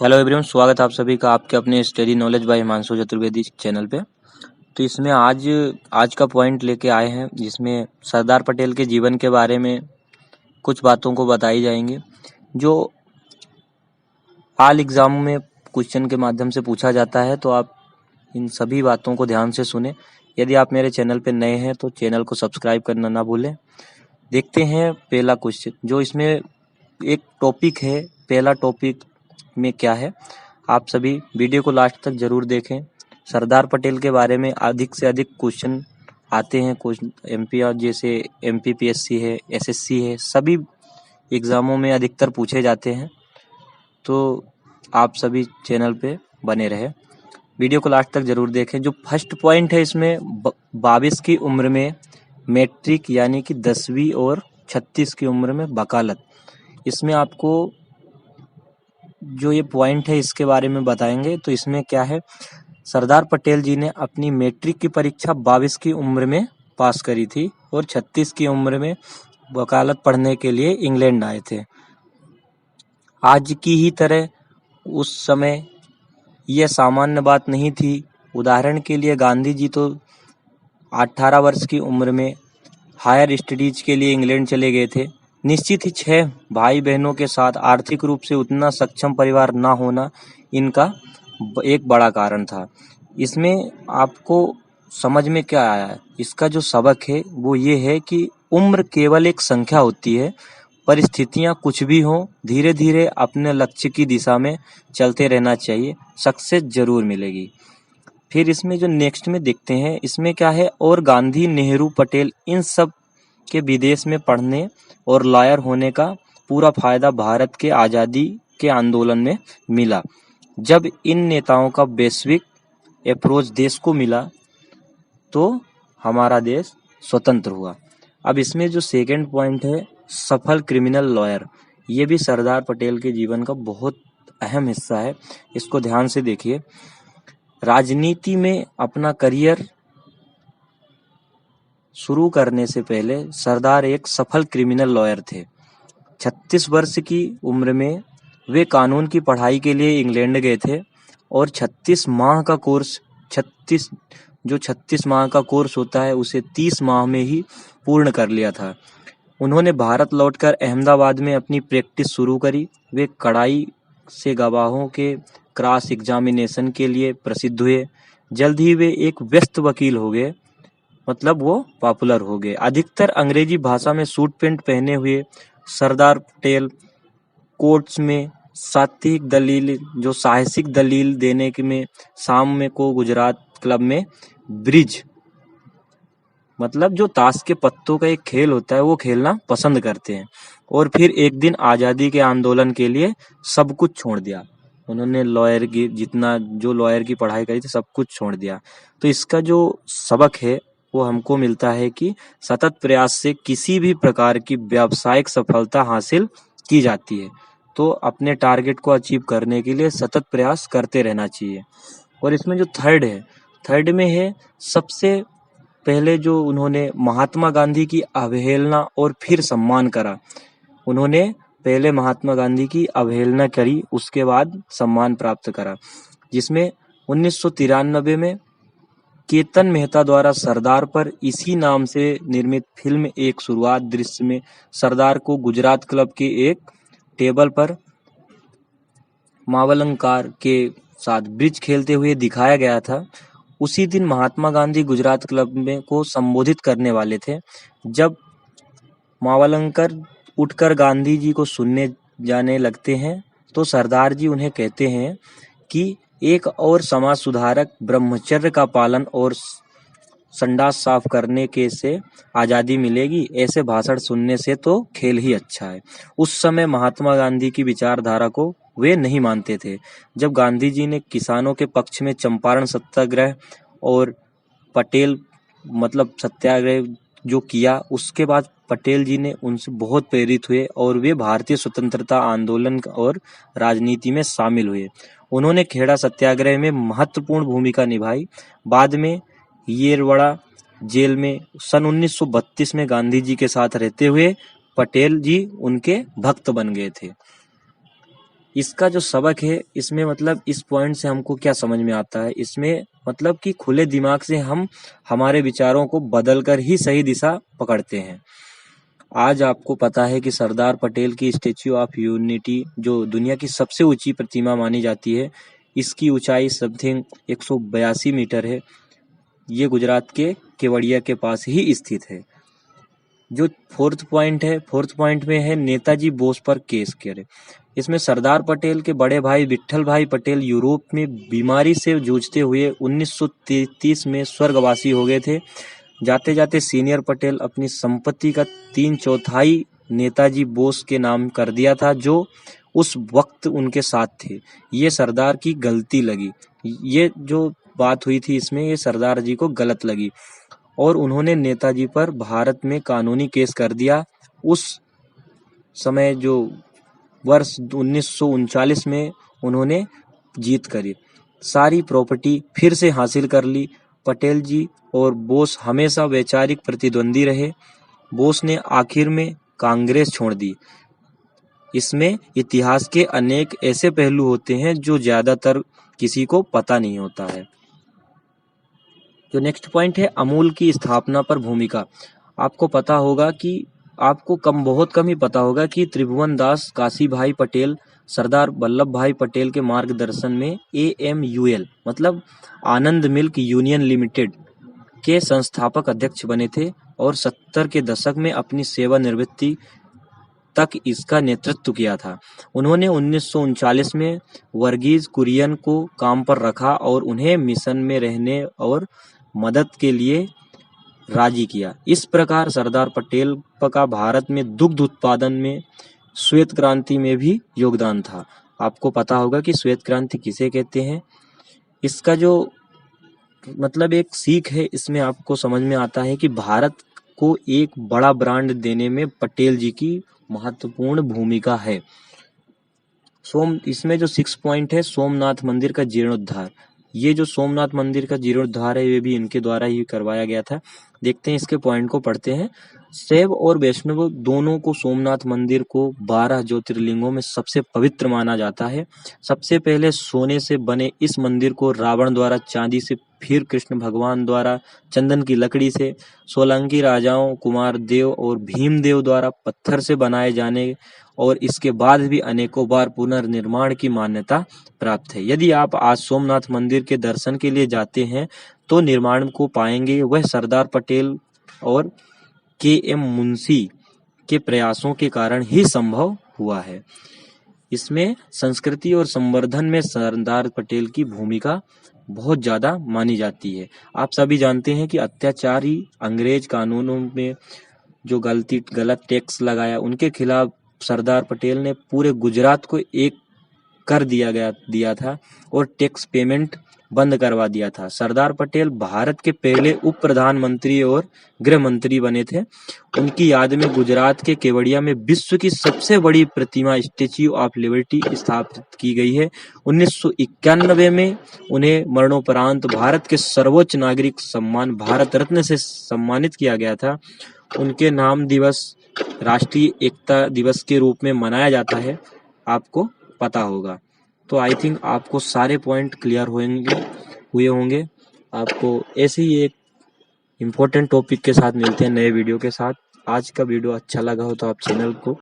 Hello everyone, स्वागत है आप सभी का आपके अपने study knowledge by Himanshu Chaturvedi channel पे। तो इसमें आज का पॉइंट लेके आए हैं जिसमें सरदार पटेल के जीवन के बारे में कुछ बातों को बताई जाएंगे जो ऑल एग्जाम में क्वेश्चन के माध्यम से पूछा जाता है। तो आप इन सभी बातों को ध्यान से सुने। यदि आप मेरे चैनल पे नए हैं तो चैनल को सब्सक्राइब करना ना भूलें। देखते हैं पहला क्वेश्चन, जो इसमें एक टॉपिक है। पहला टॉपिक में क्या है, आप सभी वीडियो को लास्ट तक जरूर देखें। सरदार पटेल के बारे में अधिक से अधिक क्वेश्चन आते हैं। एमपी और जैसे एमपीपीएससी है, एसएससी है, सभी एग्जामों में अधिकतर पूछे जाते हैं। तो आप सभी चैनल पे बने रहे, वीडियो को लास्ट तक जरूर देखें। जो फर्स्ट पॉइंट है इसमें 22 की उम्र में मैट्रिक यानी कि 10वीं और 36 की उम्र में वकालत। इसमें आपको जो ये पॉइंट है इसके बारे में बताएंगे। तो इसमें क्या है, सरदार पटेल जी ने अपनी मैट्रिक की परीक्षा 22 की उम्र में पास करी थी और 36 की उम्र में वकालत पढ़ने के लिए इंग्लैंड आए थे। आज की ही तरह उस समय यह सामान्य बात नहीं थी। उदाहरण के लिए गांधी जी तो 18 वर्ष की उम्र में हायर स्टडीज के लिए इंग्लैंड चले गए थे। निश्चित ही 6 भाई बहनों के साथ आर्थिक रूप से उतना सक्षम परिवार ना होना इनका एक बड़ा कारण था। इसमें आपको समझ में क्या आया है, इसका जो सबक है वो ये है कि उम्र केवल एक संख्या होती है। परिस्थितियां कुछ भी हों, धीरे धीरे अपने लक्ष्य की दिशा में चलते रहना चाहिए, सक्सेस जरूर मिलेगी। फिर इसमें जो नेक्स्ट में देखते हैं, इसमें क्या है, और गांधी, नेहरू, पटेल इन सब के विदेश में पढ़ने और लॉयर होने का पूरा फायदा भारत के आज़ादी के आंदोलन में मिला। जब इन नेताओं का वैश्विक अप्रोच देश को मिला तो हमारा देश स्वतंत्र हुआ। अब इसमें जो सेकंड पॉइंट है, सफल क्रिमिनल लॉयर, ये भी सरदार पटेल के जीवन का बहुत अहम हिस्सा है। इसको ध्यान से देखिए। राजनीति में अपना करियर शुरू करने से पहले सरदार एक सफल क्रिमिनल लॉयर थे। 36 वर्ष की उम्र में वे कानून की पढ़ाई के लिए इंग्लैंड गए थे और 36 माह का कोर्स 36 माह का कोर्स होता है उसे 30 माह में ही पूर्ण कर लिया था। उन्होंने भारत लौटकर अहमदाबाद में अपनी प्रैक्टिस शुरू करी। वे कड़ाई से गवाहों के क्रॉस एग्जामिनेशन के लिए प्रसिद्ध हुए। जल्द ही वे एक व्यस्त वकील हो गए, मतलब वो पॉपुलर हो गए। अधिकतर अंग्रेजी भाषा में सूट पैंट पहने हुए सरदार पटेल कोर्ट्स में साहसिक दलील देने के में शाम में को गुजरात क्लब में ब्रिज, मतलब जो ताश के पत्तों का एक खेल होता है, वो खेलना पसंद करते हैं। और फिर एक दिन आज़ादी के आंदोलन के लिए सब कुछ छोड़ दिया। उन्होंने लॉयर की पढ़ाई करी थी सब कुछ छोड़ दिया। तो इसका जो सबक है वो हमको मिलता है कि सतत प्रयास से किसी भी प्रकार की व्यावसायिक सफलता हासिल की जाती है। तो अपने टारगेट को अचीव करने के लिए सतत प्रयास करते रहना चाहिए। और इसमें जो थर्ड में है, सबसे पहले जो उन्होंने महात्मा गांधी की अवहेलना और फिर सम्मान करा। उन्होंने पहले महात्मा गांधी की अवहेलना करी, उसके बाद सम्मान प्राप्त करा। जिसमें 1993 में केतन मेहता द्वारा सरदार पर इसी नाम से निर्मित फिल्म एक शुरुआत दृश्य में सरदार को गुजरात क्लब के एक टेबल पर मावलंकार के साथ ब्रिज खेलते हुए दिखाया गया था। उसी दिन महात्मा गांधी गुजरात क्लब में को संबोधित करने वाले थे। जब मावलंकर उठकर गांधी जी को सुनने जाने लगते हैं तो सरदार जी उन्हें कहते हैं कि एक और समाज सुधारक, ब्रह्मचर्य का पालन और संडास साफ करने के से आज़ादी मिलेगी। ऐसे भाषण सुनने से तो खेल ही अच्छा है। उस समय महात्मा गांधी की विचारधारा को वे नहीं मानते थे। जब गांधी जी ने किसानों के पक्ष में चंपारण सत्याग्रह और पटेल सत्याग्रह जो किया, उसके बाद पटेल जी ने उनसे बहुत प्रेरित हुए और वे भारतीय स्वतंत्रता आंदोलन और राजनीति में शामिल हुए। उन्होंने खेड़ा सत्याग्रह में महत्वपूर्ण भूमिका निभाई। बाद में येरवड़ा जेल में सन 1932 में गांधी जी के साथ रहते हुए पटेल जी उनके भक्त बन गए थे। इसका जो सबक है इसमें मतलब इस पॉइंट से हमको क्या समझ में आता है, इसमें मतलब कि खुले दिमाग से हम हमारे विचारों को बदलकर ही सही दिशा पकड़ते हैं। आज आपको पता है कि सरदार पटेल की स्टैच्यू ऑफ यूनिटी जो दुनिया की सबसे ऊंची प्रतिमा मानी जाती है, इसकी ऊंचाई समथिंग 182 मीटर है। ये गुजरात के केवड़िया के पास ही स्थित है। जो फोर्थ पॉइंट में है नेताजी बोस पर केस करे। इसमें सरदार पटेल के बड़े भाई विट्ठल भाई पटेल यूरोप में बीमारी से जूझते हुए 1933 में स्वर्गवासी हो गए थे। जाते जाते सीनियर पटेल अपनी संपत्ति का 3/4 नेताजी बोस के नाम कर दिया था, जो उस वक्त उनके साथ थे। ये सरदार की गलती लगी। ये जो बात हुई थी इसमें ये सरदार जी को गलत लगी और उन्होंने नेताजी पर भारत में कानूनी केस कर दिया। उस समय जो वर्ष 1939 में उन्होंने जीत करी, सारी प्रॉपर्टी फिर से हासिल कर ली। पटेल जी और बोस हमेशा वैचारिक प्रतिद्वंदी रहे। बोस ने आखिर में कांग्रेस छोड़ दी। इसमें इतिहास के अनेक ऐसे पहलू होते हैं जो ज्यादातर किसी को पता नहीं होता है। जो नेक्स्ट पॉइंट है अमूल की स्थापना पर भूमिका। आपको पता होगा कि आपको बहुत कम ही पता होगा कि त्रिभुवन दास काशी भाई पटेल सरदार वल्लभ भाई पटेल के मार्गदर्शन में AMUL मतलब आनंद मिल्क यूनियन लिमिटेड के संस्थापक अध्यक्ष बने थे और 70 के दशक में अपनी सेवानिवृत्ति तक इसका नेतृत्व किया था। उन्होंने 1939 में वर्गीज कुरियन को काम पर रखा और उन्हें मिशन में रहने और मदद के लिए राजी किया। इस प्रकार सरदार पटेल का भारत में दुग्ध उत्पादन में श्वेत क्रांति में भी योगदान था। आपको पता होगा कि श्वेत क्रांति किसे कहते हैं। इसका जो मतलब एक सीख है इसमें आपको समझ में आता है कि भारत को एक बड़ा ब्रांड देने में पटेल जी की महत्वपूर्ण भूमिका है। इसमें जो 6 पॉइंट है सोमनाथ मंदिर का जीर्णोद्धार। ये जो सोमनाथ मंदिर का जीर्णोद्धार है ये भी इनके द्वारा ही करवाया गया था। देखते हैं इसके पॉइंट को पढ़ते हैं। शैव और वैष्णव दोनों को सोमनाथ मंदिर को 12 ज्योतिर्लिंगों में सबसे पवित्र माना जाता है। सबसे पहले सोने से बने इस मंदिर को रावण द्वारा चांदी से, फिर कृष्ण भगवान द्वारा चंदन की लकड़ी से, सोलंकी राजाओं कुमार देव और भीमदेव द्वारा पत्थर से बनाए जाने और इसके बाद भी अनेकों बार पुनर्निर्माण की मान्यता प्राप्त है। यदि आप आज सोमनाथ मंदिर के दर्शन के लिए जाते हैं तो निर्माण को पाएंगे वह सरदार पटेल और KM मुंशी के प्रयासों के कारण ही संभव हुआ है। इसमें संस्कृति और संवर्धन में सरदार पटेल की भूमिका बहुत ज्यादा मानी जाती है। आप सभी जानते हैं कि अत्याचारी अंग्रेज कानूनों में जो गलत टैक्स लगाया उनके खिलाफ सरदार पटेल ने पूरे गुजरात को एक कर दिया था और टैक्स पेमेंट बंद करवा दिया था। सरदार पटेल भारत के पहले उप प्रधानमंत्री और गृह मंत्री बने थे। उनकी याद में गुजरात के केवड़िया में विश्व की सबसे बड़ी प्रतिमा स्टैच्यू ऑफ लिबर्टी स्थापित की गई है। 1991 में उन्हें मरणोपरांत भारत के सर्वोच्च नागरिक सम्मान भारत रत्न से सम्मानित किया गया था। उनके नाम दिवस राष्ट्रीय एकता दिवस के रूप में मनाया जाता है, आपको पता होगा। तो आई थिंक आपको सारे पॉइंट क्लियर हुए होंगे। आपको ऐसे ही एक इम्पोर्टेंट टॉपिक के साथ मिलते हैं नए वीडियो के साथ। आज का वीडियो अच्छा लगा हो तो आप चैनल को